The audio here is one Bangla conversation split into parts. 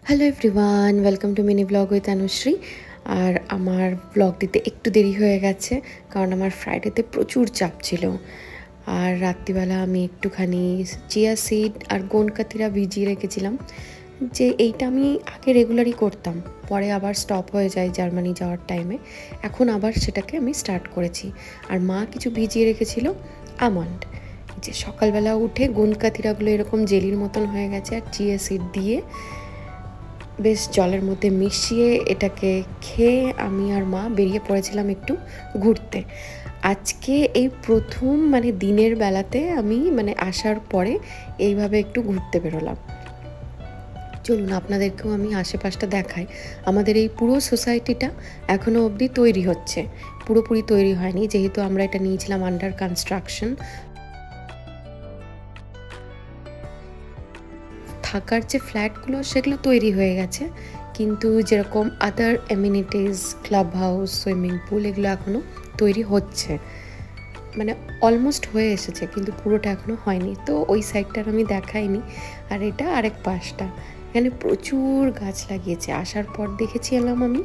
Hello everyone, welcome to mini blog with Anushree. আর আমার ব্লগ দিতে একটু দেরি হয়ে গেছে কারণ আমার ফ্রাইডেতে প্রচুর চাপ ছিল। আর রাত্রিবেলা আমি একটুখানি চিয়া সিড আর গোনকাতিরা ভিজিয়ে রেখেছিলাম, যে এইটা আমি আগে রেগুলারই করতাম, পরে আবার স্টপ হয়ে যায় জার্মানি যাওয়ার টাইমে। এখন আবার সেটাকে আমি স্টার্ট করেছি। আর মা কিছু ভিজিয়ে রেখেছিল আমন্ড, যে সকালবেলা উঠে গোনকাতিরাগুলো এরকম জেলির মতন হয়ে গেছে, আর চিয়া সিড দিয়ে বেশ জলের মধ্যে মিশিয়ে এটাকে খেয়ে আমি আর মা বেরিয়ে পড়েছিলাম একটু ঘুরতে। আজকে এই প্রথম দিনের বেলাতে আমি আসার পরে এইভাবে একটু ঘুরতে বেরোলাম। চলুন আপনাদেরকেও আমি আশেপাশটা দেখাই। আমাদের এই পুরো সোসাইটিটা এখনও অবধি তৈরি হচ্ছে, পুরোপুরি তৈরি হয়নি, যেহেতু আমরা এটা নিয়েছিলাম আন্ডার কনস্ট্রাকশন। থাকার যে ফ্ল্যাটগুলো সেগুলো তৈরি হয়ে গেছে, কিন্তু যেরকম other amenities, club house, swimming pool, এগুলো এখনও তৈরি হচ্ছে, অলমোস্ট হয়ে এসেছে, কিন্তু পুরোটা এখনও হয়নি। তো ওই সাইডটার আমি দেখাইনি। আর এটা আরেক পাশটা, এখানে প্রচুর গাছ লাগিয়েছে। আসার পর দেখেছি এলাম আমি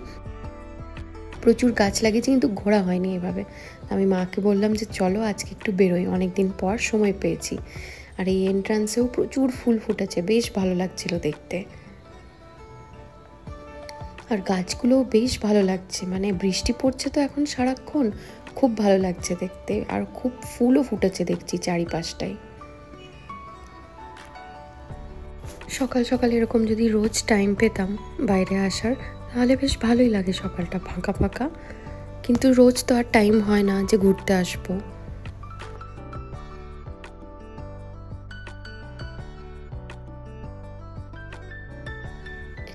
প্রচুর গাছ লাগিয়েছে, কিন্তু ঘোরা হয়নি এভাবে। আমি মাকে বললাম যে চলো আজকে একটু বেরোই, অনেকদিন পর সময় পেয়েছি। আর এই এন্ট্রান্সেও প্রচুর ফুল ফুটেছে, বেশ ভালো লাগছিল দেখতে। আর গাছগুলোও বেশ ভালো লাগছে, বৃষ্টি পড়ছে তো এখন সারাক্ষণ, খুব ভালো লাগছে দেখতে। আর খুব ফুলও ফুটেছে দেখছি চারিপাশটায়। সকাল সকাল এরকম যদি রোজ টাইম পেতাম বাইরে আসার, তাহলে বেশ ভালোই লাগে, সকালটা ফাঁকা ফাঁকা। কিন্তু রোজ তো আর টাইম হয় না যে ঘুরতে আসবো।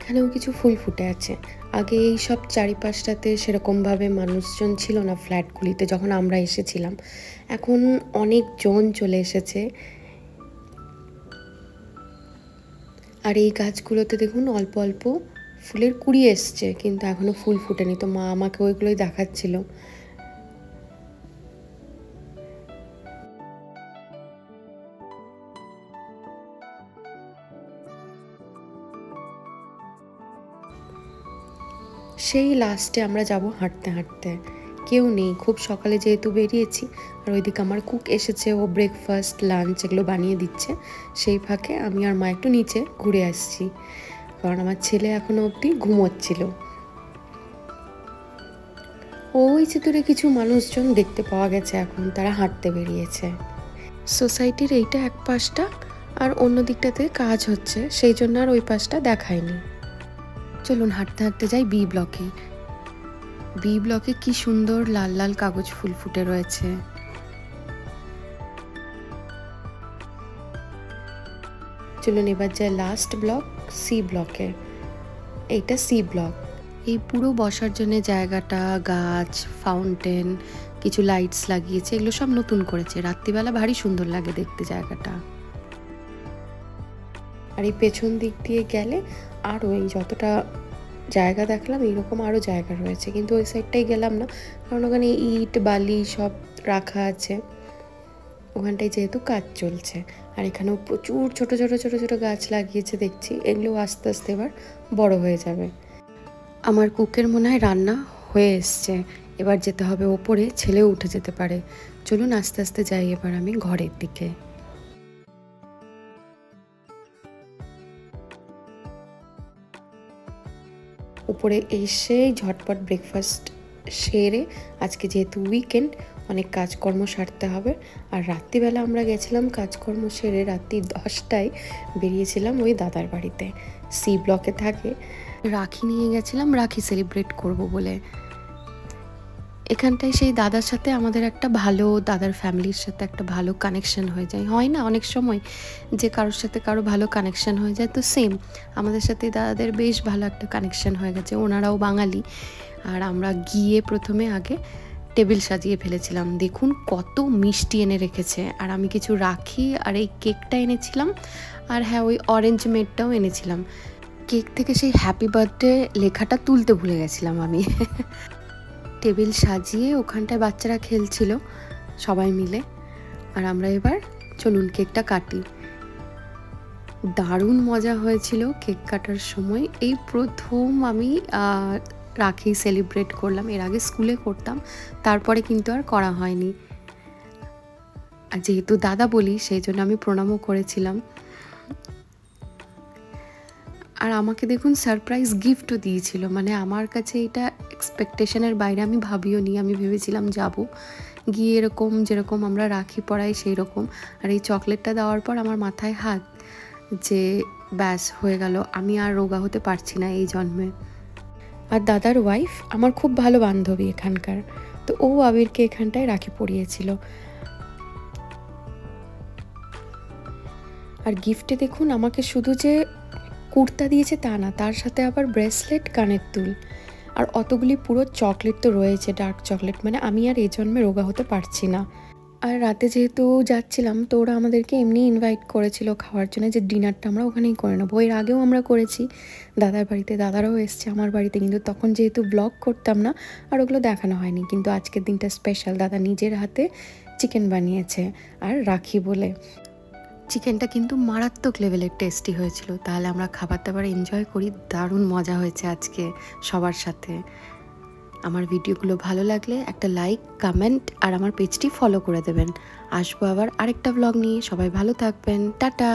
এখানেও কিছু ফুল ফুটে আছে। আগে এই সব চারিপাশটাতে সেরকমভাবে মানুষজন ছিল না ফ্ল্যাটগুলিতে যখন আমরা এসেছিলাম। এখন অনেক জন চলে এসেছে। আর এই গাছগুলোতে দেখুন অল্প অল্প ফুলের কুড়ি এসছে, কিন্তু এখনও ফুল ফুটেনি। তো মা আমাকে ওইগুলোই দেখাচ্ছিল। সেই লাস্টে আমরা যাব হাঁটতে হাঁটতে, কেউ নেই, খুব সকালে যেহেতু বেরিয়েছি। আর ওইদিকে আমার কুক এসেছে, ও ব্রেকফাস্ট লাঞ্চ এগুলো বানিয়ে দিচ্ছে। সেই ফাঁকে আমি আর মা একটু নিচে ঘুরে আসছি, কারণ আমার ছেলে এখনো অবধি ঘুমোচ্ছিল। ওই যে দূরে কিছু মানুষজন দেখতে পাওয়া গেছে, এখন তারা হাঁটতে বেরিয়েছে। সোসাইটির এইটা এক পাশটা, আর অন্য দিকটাতে কাজ হচ্ছে, সেই জন্য আর ওই পাশটা দেখায়নি। চলুন হাঁটতে হাঁটতে যাই বি ব্লকে। বি ব্লকে কি সুন্দর লাল লাল কাগজ ফুল ফুটে রয়েছে। চলুন এবার যাই লাস্ট ব্লক, সি ব্লকে। এইটা সি ব্লক। এই পুরো বসার জন্য জায়গাটা, গাছ, ফাউন্টেন, কিছু লাইটস লাগিয়েছে, এগুলো সব নতুন করেছে। রাত্রিবেলা ভারী সুন্দর লাগে দেখতে জায়গাটা। আর এই পেছন দিক দিয়ে গেলে আরও এই যতটা জায়গা দেখলাম, এইরকম আরও জায়গা রয়েছে, কিন্তু ওই সাইডটাই গেলাম না, কারণ ওখানে ইট বালি সব রাখা আছে, ওখানটায় যেহেতু কাজ চলছে। আর এখানেও প্রচুর ছোট ছোট ছোট ছোট গাছ লাগিয়েছে দেখছি, এগুলো আস্তে আস্তে এবার বড় হয়ে যাবে। আমার কুকের মনে হয় রান্না হয়ে এসছে, এবার যেতে হবে ওপরে, ছেলেও উঠে যেতে পারে। চলুন আস্তে আস্তে যাই এবার আমি ঘরের দিকে। উপরে এসে ঝটপট ব্রেকফাস্ট সেরে, আজকে যেহেতু উইকেন্ড অনেক কাজকর্ম সারতে হবে। আর রাত্রিবেলা আমরা গেছিলাম কাজকর্ম সেরে, রাত্রি 10টায় বেরিয়েছিলাম ওই দাদার বাড়িতে, সি ব্লকে থাকে। রাখি নিয়ে গেছিলাম, রাখি সেলিব্রেট করব বলে। এখানটায় সেই দাদার সাথে আমাদের একটা ভালো, দাদার ফ্যামিলির সাথে একটা ভালো কানেকশন হয়ে যায়। হয় না অনেক সময় যে কারোর সাথে কারো ভালো কানেকশন হয়ে যায়, তো সেম আমাদের সাথে দাদাদের বেশ ভালো একটা কানেকশন হয়ে গেছে। ওনারাও বাঙালি। আর আমরা গিয়ে প্রথমে আগে টেবিল সাজিয়ে ফেলেছিলাম। দেখুন কত মিষ্টি এনে রেখেছে। আর আমি কিছু রাখি আর এই কেকটা এনেছিলাম, আর হ্যাঁ ওই অরেঞ্জ মেডটাও এনেছিলাম। কেক থেকে সেই হ্যাপি বার্থডে লেখাটা তুলতে ভুলে গেছিলাম আমি। টেবিল সাজিয়ে ওখানটায় বাচ্চারা খেলছিল সবাই মিলে। আর আমরা এবার চলুন কেকটা কাটি। দারুণ মজা হয়েছিল কেক কাটার সময়। এই প্রথম আমি রাখি সেলিব্রেট করলাম, এর আগে স্কুলে করতাম, তারপরে কিন্তু আর করা হয়নি। আর যেহেতু দাদা বলি সেই জন্য আমি প্রণামও করেছিলাম। আর আমাকে দেখুন সারপ্রাইজ গিফটও দিয়েছিল, মানে আমার কাছে এটা এক্সপেকটেশনের বাইরে, আমি ভাবিও নি। আমি ভেবেছিলাম যাব গিয়ে এরকম যেরকম আমরা রাখি পরাই সেই রকম, আর এই চকলেটটা দেওয়ার পর আমার মাথায় হাত, যে ব্যাস হয়ে গেল, আমি আর রোগা হতে পারছি না এই জন্মে। আর দাদার ওয়াইফ আমার খুব ভালো বান্ধবী এখানকার, তো ও আবিরকে এখানটায় রাখি পরিয়েছিল। আর গিফটে দেখুন আমাকে শুধু যে কুর্তা দিয়েছে তা না, তার সাথে আবার ব্রেসলেট, কানের দুল, আর অতগুলি পুরো চকলেট তো রয়েছে, ডার্ক চকলেট, মানে আমি আর এই জন্মে রোগা হতে পারছি না। আর রাতে যেহেতু যাচ্ছিলাম তো ওরা আমাদেরকে এমনি ইনভাইট করেছিল খাওয়ার জন্য, যে ডিনারটা আমরা ওখানেই করে নেবো। এর আগেও আমরা করেছি দাদার বাড়িতে, দাদারাও এসছে আমার বাড়িতে, কিন্তু তখন যেহেতু ব্লগ করতাম না আর ওগুলো দেখানো হয়নি। কিন্তু আজকের দিনটা স্পেশাল, দাদা নিজের হাতে চিকেন বানিয়েছে আর রাখি বলে। চিকেনটা কিন্তু মারাত্মক লেভেলের টেস্টি হয়েছিল। তাহলে আমরা খাবার দাবার এনজয় করি, দারুণ মজা হয়েছে আজকে সবার সাথে। আমার ভিডিওগুলো ভালো লাগলে একটা লাইক, কমেন্ট আর আমার পেজটি ফলো করে দেবেন। আসবো আবার আরেকটা ব্লগ নিয়ে, সবাই ভালো থাকবেন, টাটা।